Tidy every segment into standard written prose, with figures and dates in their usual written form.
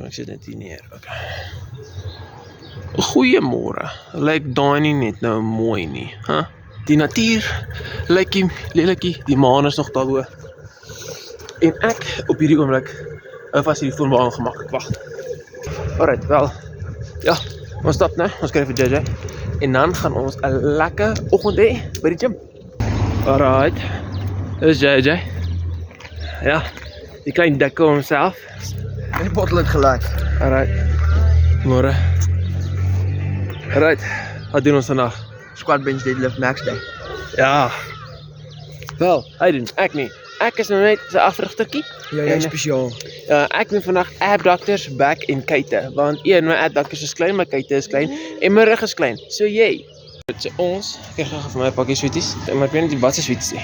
Ek sit net hier neer, okay. Goeiemôre, lyk daai nie net nou mooi nie, huh? Die natuur lyk nie lelikie, die maan is nog daarbo. En ek op hierdie oomblik vas hierdie voel maar aangemaklik wag. Alright, wel, ja, ons stap nou, ons kry vir JJ. En dan gaan ons 'n lekker oggend hê by die gym. Alright, dis JJ. Ja, die klein dikke homself. En die bottel het gelek. Alright, môre. Alright, wat doen ons vandag? Squat bench deadlift max day. Ja. Wel, hy doen, ek nie. Ek is nou net so afrigtertjie. Ja, jy is spesiaal. Ek doen vandag abductors, back en kuite. Want my abductors is klein, my kuite is klein en my rug is klein. So jy. So ons, ek gaan vir my 'n pakkie sweeties, maar ek weet nie wat se sweeties nie.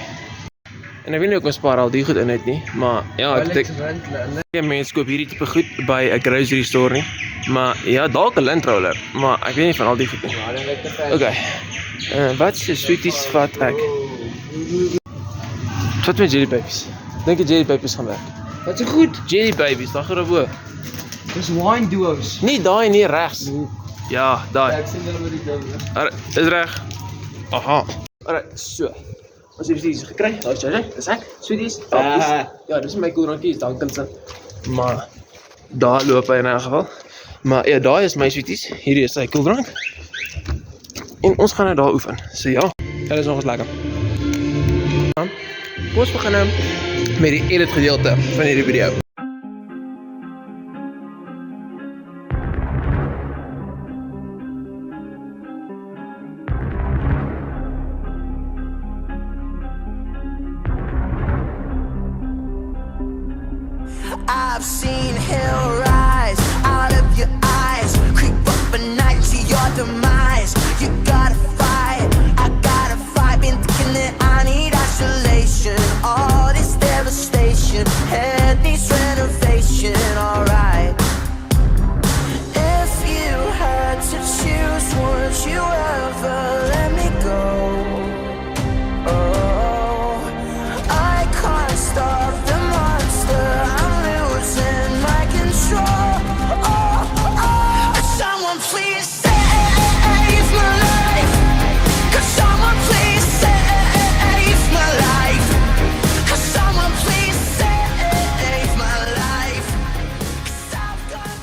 En ek weet nie ook ons spaar al die goed in het nie, maar ja, ek dink mense koop hierdie tipe goed by 'n grocery store nie. Maar ja, dalk 'n lint-roller, maar ek weet nie van al die goed nie. Okay. Wat se sweeties vat ek? Wat met jelly babies? Dink jy jelly babies gaan werk? Wat is goed? Jelly babies, daar gaan oor. Dis wine duos. Nie daai nie regs. Ja, daai. Ek sien hulle met die ding. Dis reg. Aha. Alright, so. Ons het hierdie gekry. Daai JJ, dis ek. Sweeties. Ja, dis my koerankies, dankie. Maar daar loop hy in 'n geval. Maar ja, daai is my sweeties. Hierdie is sy koeldrank. En ons gaan nou daar oefen. So ja, dit is nog lekker. Ons begin nou met die edit gedeelte van hierdie video. I've seen hell rise out of your eyes, creep up at night to your demise. You gotta fight, I gotta fight. Been thinking that I need isolation. All this devastation, head needs renovation. Alright. If you had to choose, would you ever let me go? Oh, I can't stop the monster. I'm losing my control. Someone please save my life. Could someone please save my life? Could someone please save my life? 'Cause I've got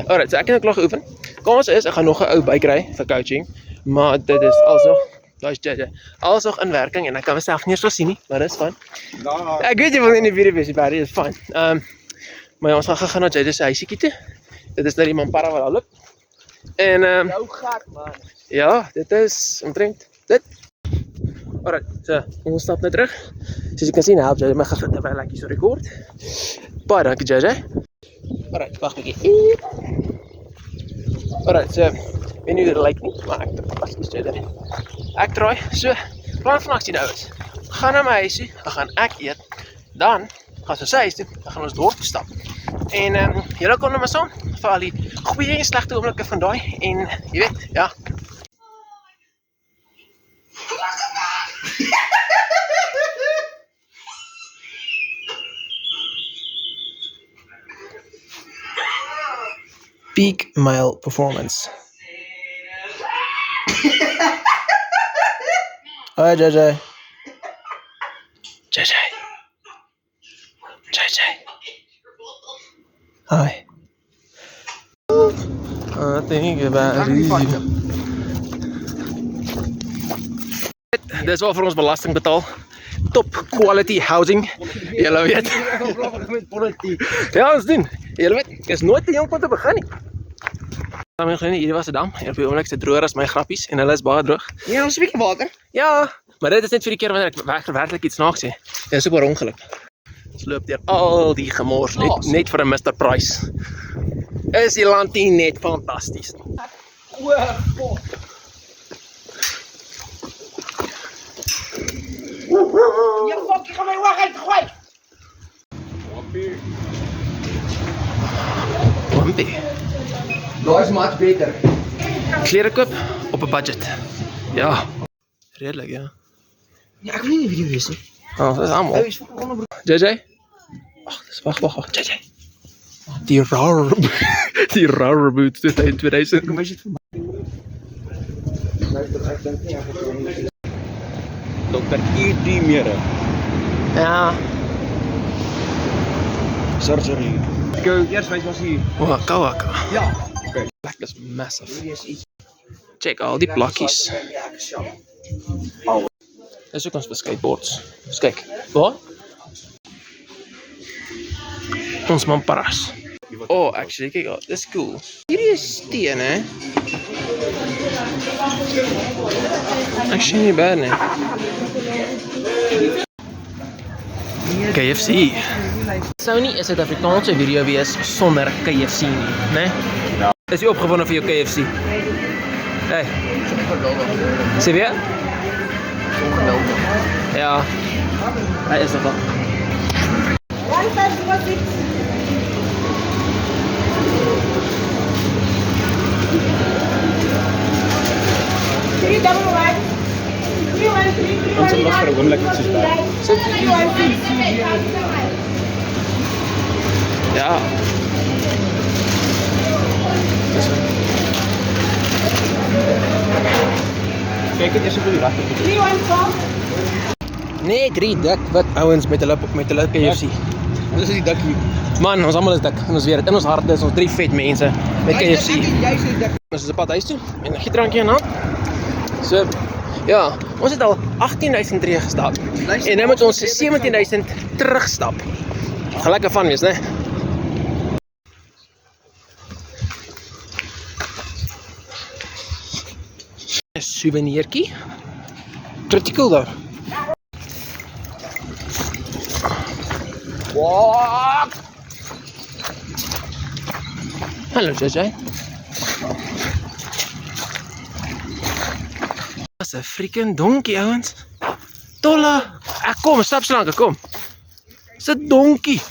Alright, so ek het nou klaar geoefen. Kans is, ek gaan nog 'n ou by kry vir coaching. Maar dit is alsnog, daai's JJ, alsnog in werking en ek kan myself nie eens so sien nie, maar dis fyn. Ek weet jy wil nie in die video wees, maar dit is fyn. Maar ja, ons gaan na JJ se huisiekie toe. Dit is nou die Mampara wat daar loop. En Jou gat man. ja, dit is omtrent dit. Alright, so ons stap nou terug. Soos jy kan sien, help JJ my gou terwyl ek hier so rekord. Baie dankie JJ. Alright, wag 'n bietjie. Alright, so weet nie hoe dit lyk nie, maar ek pas iets JJ. Ek draai, so plan van aksie nou is. Gaan na my huis toe, dan gaan ek eet. Dan gaan ons sy huis toe, dan gaan ons dorp toe stap. En julle kom nou maar saam vir al die goeie en slegte oomblikke van daai en jy weet, ja. Peak male performance. Hi JJ. JJ. JJ. Hi. I think about you. Dis wat vir ons belasting betaal. Top quality housing. Julle weet. Ja, ons doen. Julle weet, is nooit te jonk om te begin nie. Hierdie was 'n dam en op die oomblik is dit droër as my grappies en hulle is baie droog. Ja, ons 'n bietjie water. Ja, maar dit is net vir die keer wanneer ek werklik iets naaks sê. Dit is ook 'n ongeluk. Ons loop deur al die gemors net vir 'n Mr. Price. Is die land nie net fantasties nie? Ja, fuck, jy gaan my wag uitgooi. Wampie. Daai is much beter. Klere koop op 'n budget. Ja. Redelik, ja. Ja, ek wil nie 'n video wees nie. Oh, dis almal. Ou, is fucking onderbroek. JJ? Wag. JJ. Die rare die rare boots dit in 2000. Kom wys dit vir my. Ek dink nie ek het Dr. E.D. Mere, Ja. surgery. Ek gou eers wys was hier. Waka. Ja. Okay. Plek is massive. Hier is iets. Check al die plakkies. Ja, ek is sjop. Dis ook ons vir skateboards. Kyk. Waar? Ons mamparas. Oh, actually, kyk, dis cool. Hierdie is steen, hè? Actually nie bad, nie. KFC. Sou nie 'n Suid-Afrikaanse video wees sonder KFC nie, né? Ja. Is jy opgewonde vir jou KFC? Hey, sê weer? Ongelooflik. Ja. Hy is nogal. Ons het nog vir 'n oomblik iets soos daar. Ja. Kyk dit eers op die regte. Nee, 3 dik wit ouens met hulle KFC. Dis is die dikkie. Man, ons almal is dik. En ons weet dit. In ons harte is ons 3 vet mense met KFC. Jy sê dik. Ons is op pad huis toe en 'n drankie in hand. So, ja, ons het al 18.000 tree gestap. En nou moet ons 17.000 terugstap. Gaan lekker van wees, né? Een souvenirkie. Pretty cool daar. What? Hallo JJ. Dis 'n freaking donkie ouens. Tolle. Ek kom, stap so lank, kom. Dis 'n donkie.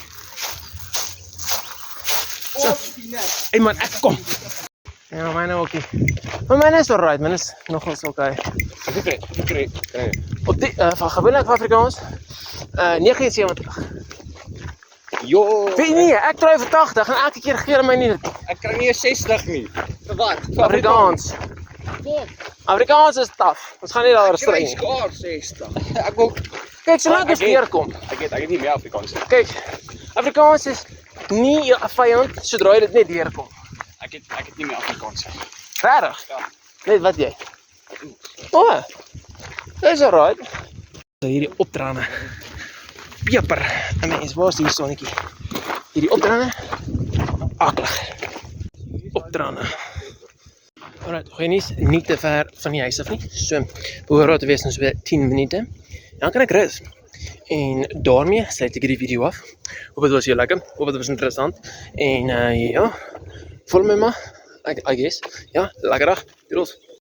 So. Hey man, ek kom. Ja, myne ookie. Maar myne is alright, myne is nogals okay. Kry. Op die van gewoonlik Afrikaans 79. Jo, Weet nie, ek try vir 80 en elke keer gee hulle my nie dit. ek kry nie 'n 60 nie. Vir wat? Afrikaans. Afrikaans is taaf. Ons gaan nie daar stry Kry nie. skaar 60. Ek wil Kyk, solank ons Ek het- neerkom. ek het nie meer Afrikaans nie. Kyk, Afrikaans is nie 'n vyand sodra jy dit net deurkom. Ek het nie meer Afrikaans nie. Regtig? Ja. Net wat jy. O. Dis alright. So hierdie optrane. Peper. En mens, waar is die sonnetjie? Hierdie optrane. Aklig. Optrane. Alright, Genies, nie te ver van die huis af nie. So, behoort te wees ons weer 10 minute. Dan kan ek rus. En daarmee sluit ek hierdie video af. Hoop dit was jou lekker. Hoop dit was interessant. En ja, volg my maar. I guess. Ja, lekker dag. Doodles.